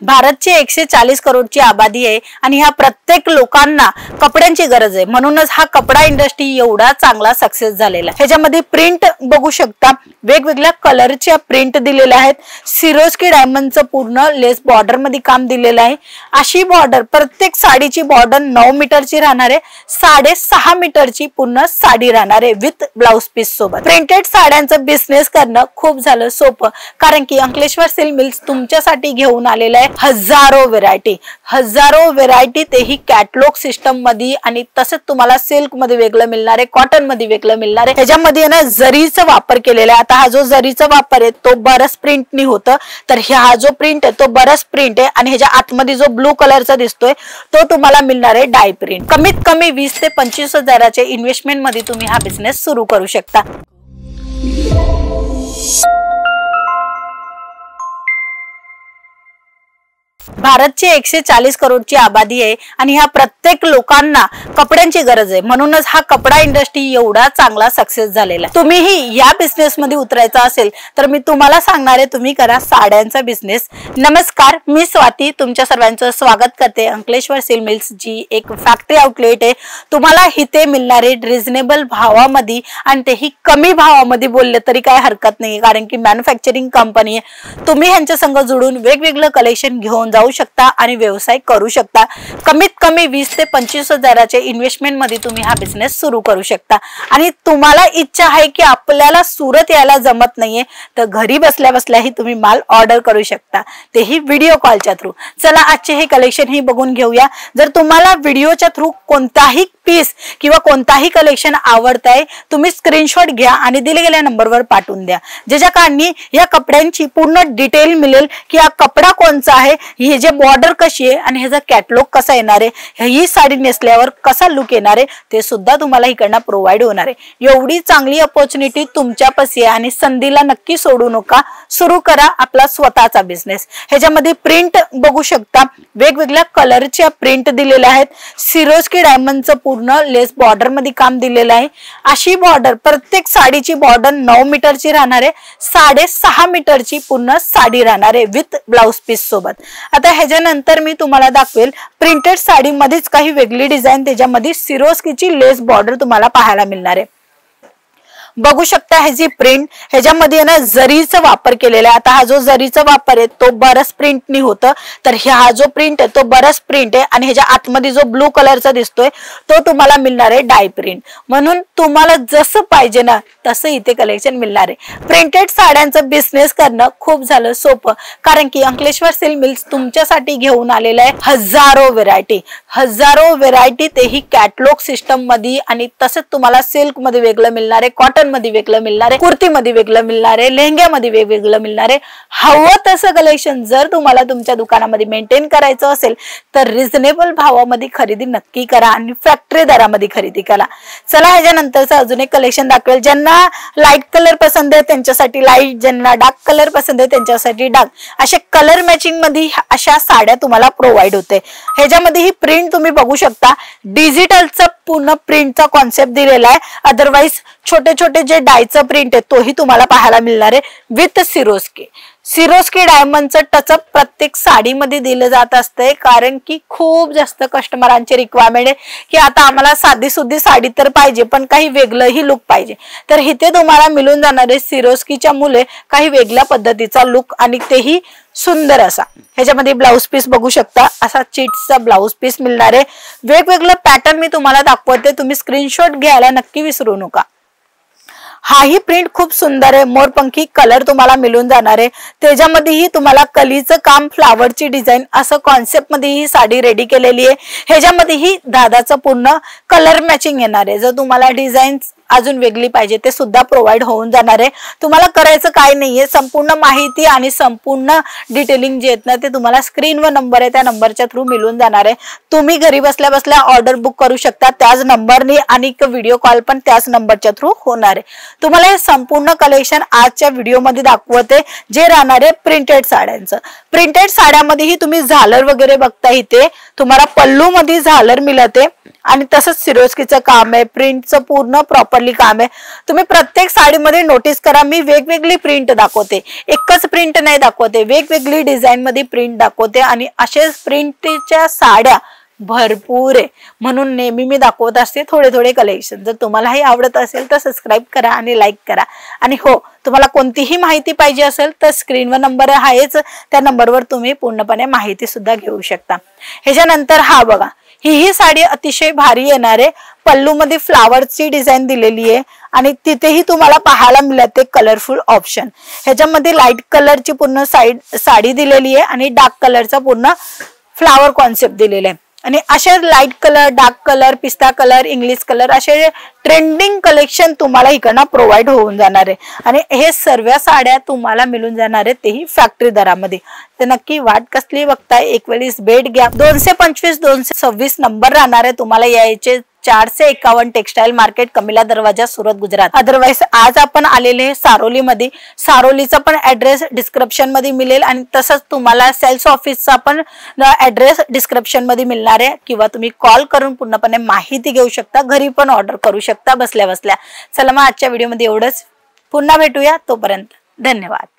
भारतची 140 करोडची आबादी आहे आणि ह्या प्रत्येक लोकांना कपड्यांची गरज आहे, म्हणूनच हा कपडा इंडस्ट्री एवढा चांगला सक्सेस झालेला आहे। ह्याच्यामध्ये प्रिंट बघू शकता, वेगवेगळ्या कलरच्या प्रिंट दिलेल्या आहेत। सिरोस्की डायमंडचं पूर्ण लेस बॉर्डर मध्ये काम दिलेलं आहे। अशी बॉर्डर प्रत्येक साडीची बॉर्डर 9 मीटरची राहणार आहे, 6.5 मीटरची पूर्ण साडी राहणार आहे विथ ब्लाउज पीस सोबत। प्रिंटेड साड्यांचं बिझनेस करणं खूप झालं सोपं, कारण की अंकलेश्वर सिल्क मिल्स तुमच्यासाठी घेऊन आलेलं आहे हजारो व्हेरायटी तेही कॅटलॉग सिस्टम मध्ये, आणि तसंच तुम्हाला सिल्क मध्ये वेगळं मिळणार आहे, कॉटन मध्ये वेगळं मिळणार आहे। ह्याच्यामध्ये ना जरीचा वापर केलेला आहे। आता हा जो जरीचा वापर आहे तो बरस प्रिंटनी होतं, तर हा जो प्रिंट आहे तो बरस प्रिंट आहे, आणि ह्याच्या आतमध्ये जो ब्लू कलरचा दिसतोय तो तुम्हाला मिळणार आहे डाय प्रिंट। कमीत कमी 20 ते 25 हजाराच्या इन्व्हेस्टमेंट मध्ये तुम्ही हा बिझनेस सुरू करू शकता। भारतची 140 करोडची आबादी आहे आणि ह्या प्रत्येक लोकांना कपड्यांची गरज आहे, म्हणूनच हा कपडा इंडस्ट्री एवढा चांगला सक्सेस झालेला आहे। तुम्हीही या बिझनेस मध्ये उतरायचा असेल तर मी तुम्हाला सांगणार आहे, तुम्ही करा साड्यांचा बिझनेस। नमस्कार, मी स्वाती तुमच्या सर्वांचं स्वागत करते। अंकलेश्वर सिल्क मिल्स जी एक फॅक्टरी आउटलेट आहे, तुम्हाला इथे मिळणारे रिझनेबल भावामध्ये आणि तेही कमी भावामध्ये बोलले तरी काय हरकत नाही, कारण की मॅन्युफॅक्चरिंग कंपनी आहे। तुम्ही ह्यांच्या संग जुडून वेगवेगळं कलेक्शन घेऊन जाऊ शकता आणि व्यवसाय करू शकता। कमीत कमी 20 ते 25 हजाराच्या इन्व्हेस्टमेंट मध्ये तुम्ही हा बिझनेस सुरू करू शकता। आणि तुम्हाला इच्छा आहे की आपल्याला सुरत यायला जमत नाहीये, तर घरी बसल्या बसल्याही तुम्ही माल ऑर्डर करू शकता, तेही व्हिडिओ कॉलच्या थ्रू। चला आजचे हे कलेक्शन ही बघून घेऊया। जर तुम्हाला व्हिडिओच्या थ्रू कोणताही पीस किंवा कोणताही कलेक्शन आवडतंय, तुम्ही स्क्रीनशॉट घ्या आणि दिले गेलेल्या नंबरवर पाठवून द्या, ज्याच्या कारणी या कपड्यांची पूर्ण डिटेल मिळेल की हा कपडा कोणता आहे, हे जे बॉर्डर कशी आहे आणि ह्याचा कॅटलॉग कसा येणार आहे, ही साडी नेसल्यावर कसा लुक येणार आहे ते सुद्धा तुम्हाला इकडनं प्रोव्हाइड होणार आहे। एवढी चांगली अपॉर्च्युनिटी तुमच्यापाशी आहे आणि संधीला नक्की सोडू नका, सुरू करा आपला स्वतःचा बिझनेस। ह्याच्यामध्ये प्रिंट बघू शकता, वेगवेगळ्या कलरच्या प्रिंट दिलेल्या आहेत। सिरोस्की डायमंडचं पूर्ण लेस बॉर्डर मध्ये काम दिलेलं आहे। अशी बॉर्डर प्रत्येक साडीची बॉर्डर 9 मीटरची राहणार आहे, 6.5 मीटरची पूर्ण साडी राहणार आहे विथ ब्लाउज पीस सोबत। आता ह्याच्यानंतर मी तुम्हाला दाखवेल प्रिंटेड साडी मध्येच काही वेगळी डिझाइन, त्याच्यामध्ये सिरोस्कीची लेस बॉर्डर तुम्हाला पाहायला मिळणार आहे। बघू शकता ह्याची प्रिंट, ह्याच्यामध्ये ना जरीचा वापर केलेला आहे। आता हा जो जरीचा वापर आहे तो बरस प्रिंटनी होतं, तर हा जो प्रिंट आहे तो बरस प्रिंट आहे, आणि ह्याच्या आतमध्ये जो ब्लू कलरचा दिसतोय तो तुम्हाला मिळणार आहे डाय प्रिंट। म्हणून तुम्हाला जसं पाहिजे ना तसं इथे कलेक्शन मिळणार आहे। प्रिंटेड साड्यांचं बिझनेस करणं खूप झालं सोपं, कारण की अंकलेश्वर सिल्क मिल्स तुमच्यासाठी घेऊन आलेलं आहे हजारो व्हेरायटी तेही कॅटलॉग सिस्टम मध्ये, आणि तसंच तुम्हाला सिल्क मध्ये वेगळं मिळणार आहे, कॉटन मध्ये वेगळं मिळणार आहे, कुर्ती मध्ये वेगळं मिळणार आहे, लेहंग्यामध्ये वेगवेगळं मिळणार आहे। हवं तसं कलेक्शन जर तुम्हाला तुमच्या दुकानामध्ये मेंटेन करायचं असेल तर रिझनेबल भावामध्ये खरेदी नक्की करा आणि फॅक्टरी दरामध्ये खरेदी करा। चला ह्याच्यानंतरचं अजून एक कलेक्शन दाखवेल। ज्यांना लाईट कलर पसंत आहे त्यांच्यासाठी लाईट, ज्यांना डार्क कलर पसंत आहे त्यांच्यासाठी डार्क, अशा कलर मॅचिंग मध्ये अशा साड्या तुम्हाला प्रोव्हाइड होते। ह्याच्यामध्ये ही प्रिंट तुम्ही बघू शकता, डिजिटलचा पूर्ण प्रिंटचा कॉन्सेप्ट दिलेला आहे। अदरवाइज छोटे छोटे जे डायचं प्रिंट आहे तोही तुम्हाला पाहायला मिळणार आहे विथ सिरोस्की डायमंडचं टचअप प्रत्येक साडीमध्ये दिलं जात असतंय, कारण की खूप जास्त कस्टमरांची रिक्वायरमेंट आहे की आता आम्हाला साधी सुधी साडी तर पाहिजे पण काही वेगळंही लुक पाहिजे, तर इथे तुम्हाला मिळून जाणार आहे सिरोस्कीच्या मुले काही वेगळ्या पद्धतीचा लुक, आणि तेही सुंदर असा। ह्याच्यामध्ये ब्लाउज पीस बघू शकता, असा चीट्सचा ब्लाउज पीस मिळणार आहे। वेगवेगळे पॅटर्न मी तुम्हाला दाखवते, तुम्ही स्क्रीनशॉट घ्यायला नक्की विसरू नका। हाही प्रिंट खूप सुंदर आहे, मोरपंखी कलर तुम्हाला मिळून जाणार आहे। त्याच्यामध्येही तुम्हाला कलीचं काम, फ्लावरची डिझाईन असं कॉन्सेप्ट मध्ये ही साडी रेडी केलेली आहे। ह्याच्यामध्येही दादाचं पूर्ण कलर मॅचिंग येणार आहे। जर तुम्हाला डिझाईन अजून वेगळी पाहिजे ते सुद्धा प्रोव्हाइड होऊन जाणार आहे। तुम्हाला करायचं काय नाहीये, संपूर्ण माहिती आणि संपूर्ण डिटेलिंग जे आहेत ना ते तुम्हाला स्क्रीनवर नंबर आहे त्या नंबरच्या थ्रू मिळून जाणार आहे। तुम्ही घरी बसल्या बसल्या ऑर्डर बुक करू शकता त्याच नंबरने, आणि व्हिडिओ कॉल पण त्याच नंबरच्या थ्रू होणार आहे। तुम्हाला हे संपूर्ण कलेक्शन आजच्या व्हिडिओमध्ये दाखवते, जे राहणार आहे प्रिंटेड साड्यांचं। प्रिंटेड साड्यामध्येही तुम्ही झालर वगैरे बघता, इथे तुम्हाला पल्लू मध्ये झालर मिळते आणि तसंच सिरोस्कीचं काम आहे, प्रिंटचं पूर्ण प्रॉपरली काम आहे। तुम्ही प्रत्येक साडीमध्ये नोटीस करा, मी वेगवेगळी प्रिंट दाखवते, एकच प्रिंट नाही दाखवते, वेगवेगळी डिझाईन मध्ये प्रिंट दाखवते आणि असे प्रिंटच्या साड्या भरपूर आहे, म्हणून नेहमी मी दाखवत असते थोडे थोडे कलेक्शन। जर तुम्हालाही आवडत असेल तर सबस्क्राईब करा आणि लाईक करा। आणि हो, तुम्हाला कोणतीही माहिती पाहिजे असेल तर स्क्रीनवर नंबर आहेच, त्या नंबरवर तुम्ही पूर्णपणे माहिती सुद्धा घेऊ शकता। ह्याच्यानंतर हा बघा, ही साडी अतिशय भारी येणार आहे, पल्लू मध्ये फ्लावरची डिझाईन दिलेली आहे आणि तिथेही तुम्हाला पाहायला मिळते कलरफुल ऑप्शन। ह्याच्यामध्ये लाईट कलरची पूर्ण साडी दिलेली आहे आणि डार्क कलरचा पूर्ण फ्लावर कॉन्सेप्ट दिलेला आहे। आणि असे लाईट कलर, डार्क कलर, पिस्ता कलर, इंग्लिश कलर असे ट्रेंडिंग कलेक्शन तुम्हाला इकडनं प्रोव्हाइड होऊन जाणार आहे आणि हे सर्व साड्या तुम्हाला मिळून जाणार आहे, तेही फॅक्टरी दरामध्ये। तर नक्की वाट कसली बघताय, एक वेळेस भेट घ्या। 225 226 नंबर राहणार आहे तुम्हाला यायचे, 451 टेक्सटाईल मार्केट, कमिला दरवाजा, सुरत, गुजरात। अदरवाइज आज आपण आलेले सारोली मध्ये, सारोलीचा पण ऍड्रेस डिस्क्रिप्शन मध्ये मिळेल आणि तसंच तुम्हाला सेल्स ऑफिसचा पण ऍड्रेस डिस्क्रिप्शन मध्ये मिळणार आहे, किंवा तुम्ही कॉल करून पूर्णपणे माहिती घेऊ शकता, घरी पण ऑर्डर करू शकता बसल्या बसल्या। चला मग आजच्या व्हिडिओ मध्ये एवढंच, पुन्हा भेटूया, तोपर्यंत धन्यवाद।